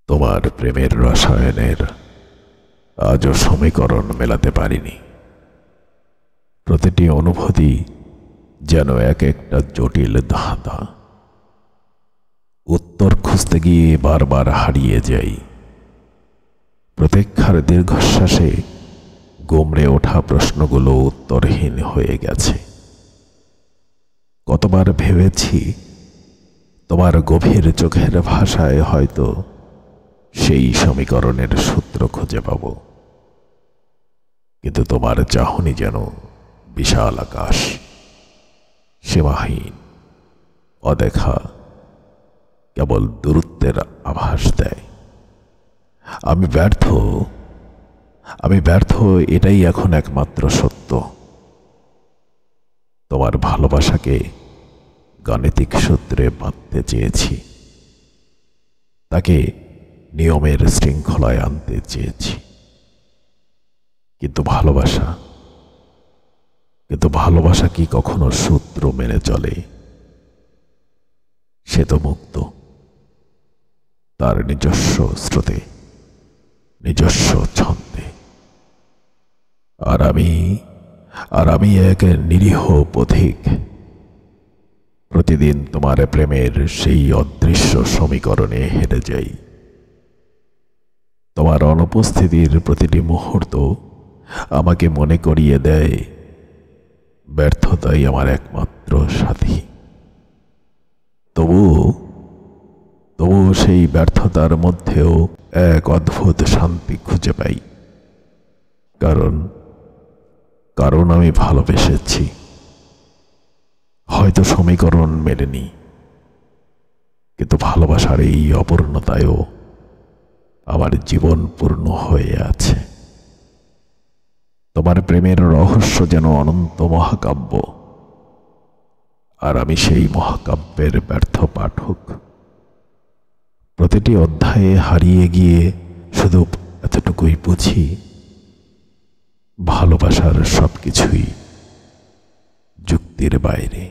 তোমার প্রেমের রসায়নের আজও সমীকরণ মেলাতে পারিনি। প্রতিটি অনুভূতি যেন এক একটা জটিল ধাঁধা। উত্তর খুঁজতে গিয়ে বারবার হারিয়ে যাই। প্রতীক্ষার দীর্ঘশ্বাসে গোমড়ে ওঠা প্রশ্নগুলো উত্তরহীন হয়ে গেছে। কতবার ভেবেছি তোমার গভীর চোখের ভাষায় হয়তো সেই সমীকরণের সূত্র খুঁজে পাব, কিন্তু তোমার চাহনি যেন বিশাল আকাশ, সীমাহীন, অদেখা, কেবল দূরত্বের আভাস দেয়। আমি ব্যর্থ, এটাই এখন একমাত্র সত্য। তোমার ভালোবাসাকে গাণিতিক সূত্রে বাঁধতে চেয়েছি, তাকে নিয়মের শৃঙ্খলায় আনতে চেয়েছি, কিন্তু ভালোবাসা কি কখনো সূত্র মেনে চলে? সে তো মুক্ত, তার নিজস্ব স্রোতে, নিজস্ব ছন্দে। আর আমি এক নিরীহ পথিক, প্রতিদিন তোমার প্রেমের সেই অদৃশ্য সমীকরণে হেরে যাই। তোমার অনুপস্থিতির প্রতিটি মুহূর্ত আমাকে মনে করিয়ে দেয় ব্যর্থতাই আমার একমাত্র সাথী। তবুও সেই ব্যর্থতার মধ্যেও এক অদ্ভুত শান্তি খুঁজে পাই। কারণ আমি ভালোবেসেছি। হয়তো সমীকরণ মেলেনি, কিন্তু ভালোবাসার এই অপূর্ণতায়ও আমার জীবন পূর্ণ হয়ে আছে। তোমার প্রেমের রহস্য যেন অনন্ত মহাকাব্য, আর আমি সেই মহাকাব্যের ব্যর্থ পাঠক। প্রতিটি অধ্যায়ে হারিয়ে গিয়ে শুধু এতটুকুই বুঝি, ভালোবাসার সবকিছুই যুক্তির বাইরে।